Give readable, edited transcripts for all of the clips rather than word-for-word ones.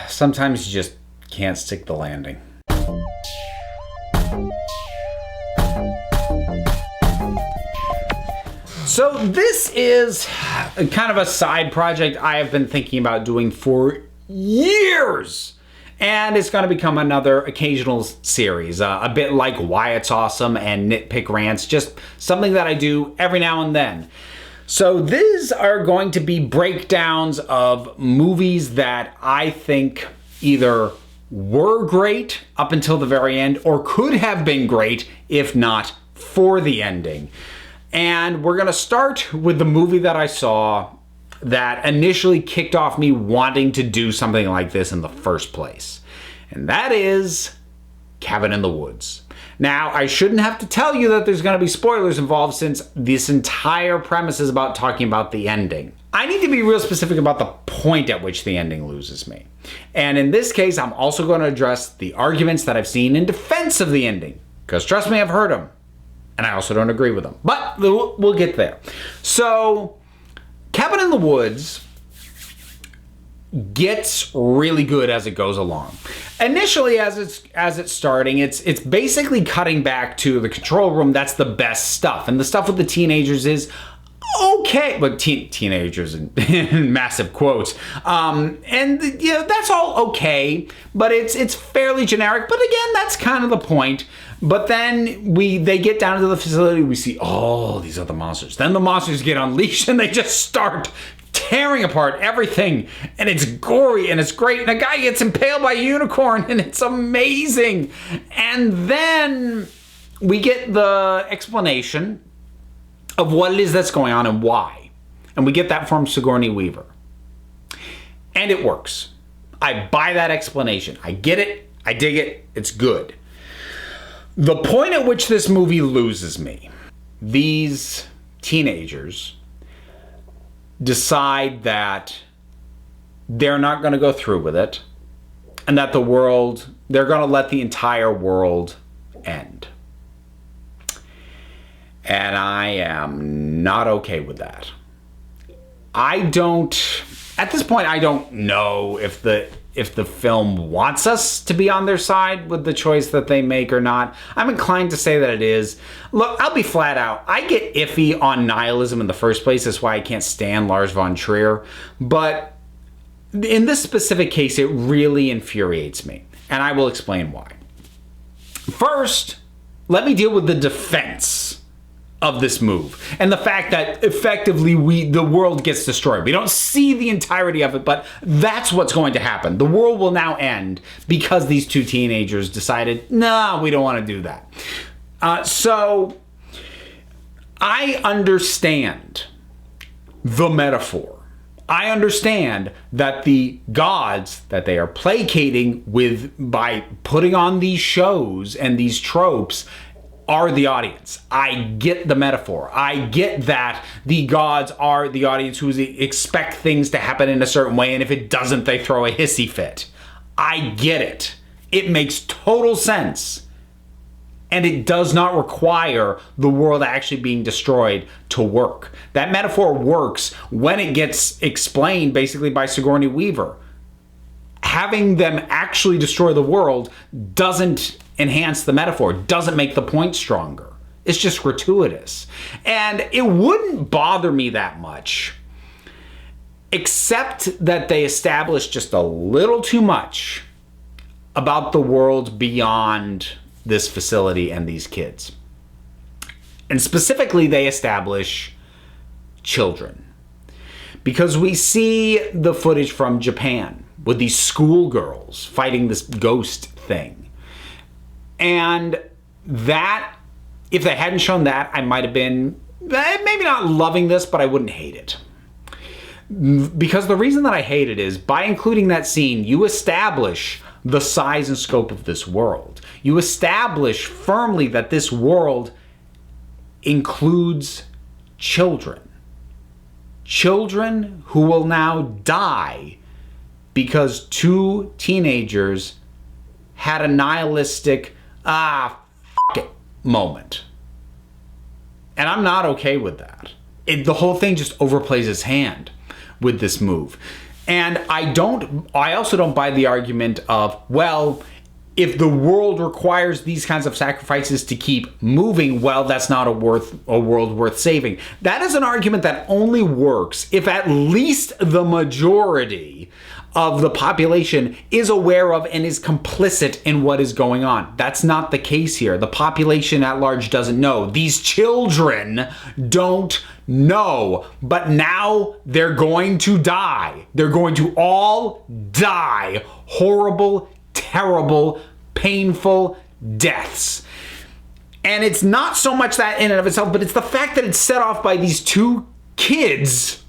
Sometimes you just can't stick the landing. So this is kind of a side project I have been thinking about doing for years. And it's going to become another occasional series, a bit like Why It's Awesome and Nitpick Rants, just something that I do every now and then. So these are going to be breakdowns of movies that I think either were great up until the very end or could have been great if not for the ending. And we're going to start with the movie that I saw that initially kicked off me wanting to do something like this in the first place. And that is Cabin in the Woods. Now, I shouldn't have to tell you that there's going to be spoilers involved since this entire premise is about talking about the ending. I need to be real specific about the point at which the ending loses me. And in this case, I'm also going to address the arguments that I've seen in defense of the ending. Because trust me, I've heard them. And I also don't agree with them. But we'll get there. So, Cabin in the Woods gets really good as it goes along. Initially, as it's starting, it's basically cutting back to the control room. That's the best stuff. And the stuff with the teenagers is okay. But teenagers in massive quotes. And you know, that's all okay. But it's fairly generic. But again, that's kind of the point. But then they get down to the facility, we see all these other monsters. Then the monsters get unleashed and they just start tearing apart everything. And it's gory and it's great. And a guy gets impaled by a unicorn and it's amazing. And then we get the explanation of what it is that's going on and why. And we get that from Sigourney Weaver. And it works. I buy that explanation. I get it. I dig it. It's good. The point at which this movie loses me, these teenagers decide that they're not going to go through with it and that they're going to let the entire world end. And I am not okay with that. At this point, I don't know if the film wants us to be on their side with the choice that they make or not. I'm inclined to say that it is. Look, I'll be flat out. I get iffy on nihilism in the first place. That's why I can't stand Lars von Trier. But in this specific case, it really infuriates me. And I will explain why. First, let me deal with the defense of this move and the fact that effectively the world gets destroyed. We don't see the entirety of it, but that's what's going to happen. The world will now end because these two teenagers decided, no, we don't want to do that. So I understand the metaphor. I understand that the gods that they are placating with by putting on these shows and these tropes are the audience. I get the metaphor. I get that the gods are the audience who expect things to happen in a certain way, and if it doesn't, they throw a hissy fit. I get it. It makes total sense. And it does not require the world actually being destroyed to work. That metaphor works when it gets explained basically by Sigourney Weaver. Having them actually destroy the world doesn't enhance the metaphor, doesn't make the point stronger. It's just gratuitous. And it wouldn't bother me that much, except that they establish just a little too much about the world beyond this facility and these kids. And specifically, they establish children. Because we see the footage from Japan with these schoolgirls fighting this ghost thing. And that, if they hadn't shown that, I might have been maybe not loving this, but I wouldn't hate it. Because the reason that I hate it is by including that scene, you establish the size and scope of this world. You establish firmly that this world includes children. Children who will now die because two teenagers had a nihilistic f it moment. And I'm not okay with that. The whole thing just overplays its hand with this move. And I also don't buy the argument of, well, if the world requires these kinds of sacrifices to keep moving, well, that's not a world worth saving. That is an argument that only works if at least the majority of the population is aware of and is complicit in what is going on. That's not the case here. The population at large doesn't know. These children don't know. But now they're going to die. They're going to all die. Horrible, terrible, painful deaths. And it's not so much that in and of itself, but it's the fact that it's set off by these two kids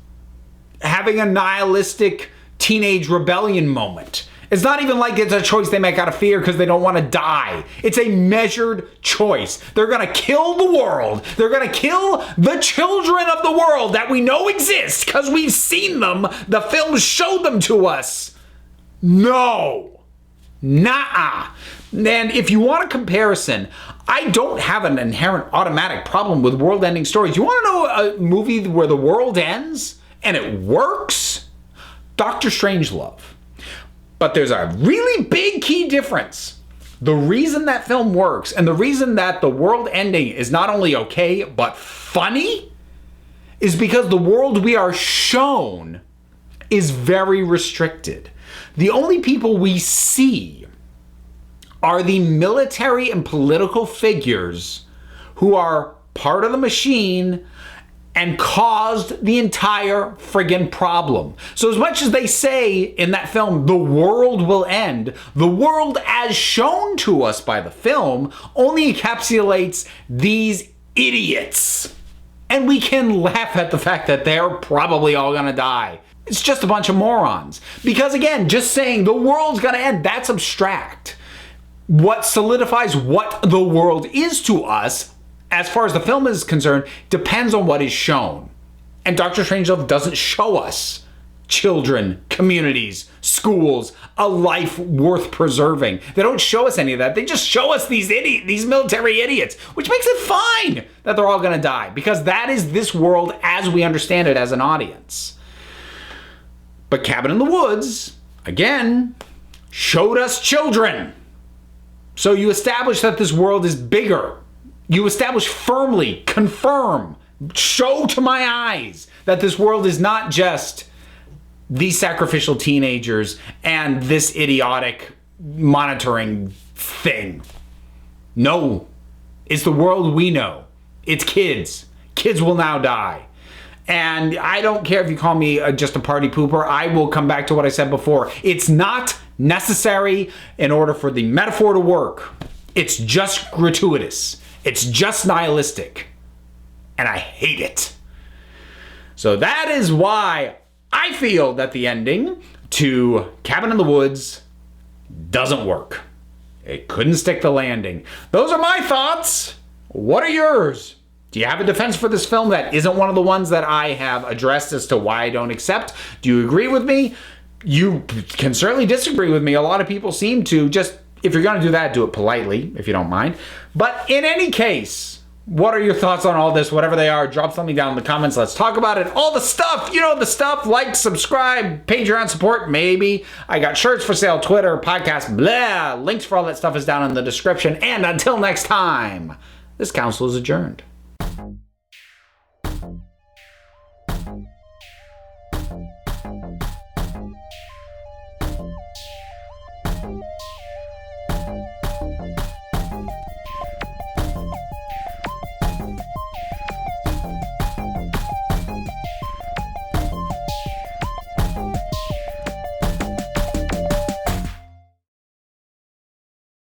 having a nihilistic teenage rebellion moment. It's not even like it's a choice they make out of fear because they don't want to die. It's a measured choice. They're going to kill the world. They're going to kill the children of the world that we know exist because we've seen them. The films showed them to us. No. Nah. And if you want a comparison, I don't have an inherent automatic problem with world-ending stories. You want to know a movie where the world ends and it works? Dr. Strangelove. But there's a really big key difference. The reason that film works and the reason that the world ending is not only okay, but funny, is because the world we are shown is very restricted. The only people we see are the military and political figures who are part of the machine and caused the entire friggin' problem. So as much as they say in that film, the world will end, the world as shown to us by the film only encapsulates these idiots. And we can laugh at the fact that they're probably all gonna die. It's just a bunch of morons. Because again, just saying the world's gonna end, that's abstract. What solidifies what the world is to us, as far as the film is concerned, depends on what is shown. And Dr. Strangelove doesn't show us children, communities, schools, a life worth preserving. They don't show us any of that. They just show us these military idiots, which makes it fine that they're all gonna die, because that is this world as we understand it as an audience. But Cabin in the Woods, again, showed us children. So you establish that this world is bigger. You establish firmly, confirm, show to my eyes that this world is not just these sacrificial teenagers and this idiotic monitoring thing. No, it's the world we know. It's kids. Kids will now die. And I don't care if you call me just a party pooper. I will come back to what I said before. It's not necessary in order for the metaphor to work. It's just gratuitous. It's just nihilistic. And I hate it. So that is why I feel that the ending to Cabin in the Woods doesn't work. It couldn't stick the landing. Those are my thoughts. What are yours? Do you have a defense for this film that isn't one of the ones that I have addressed as to why I don't accept? Do you agree with me? You can certainly disagree with me. A lot of people seem to. Just, if you're going to do that, do it politely, if you don't mind. But in any case, what are your thoughts on all this? Whatever they are, drop something down in the comments. Let's talk about it. All the stuff, you know the stuff. Like, subscribe, Patreon support, maybe. I got shirts for sale, Twitter, podcast, blah. Links for all that stuff is down in the description. And until next time, this council is adjourned.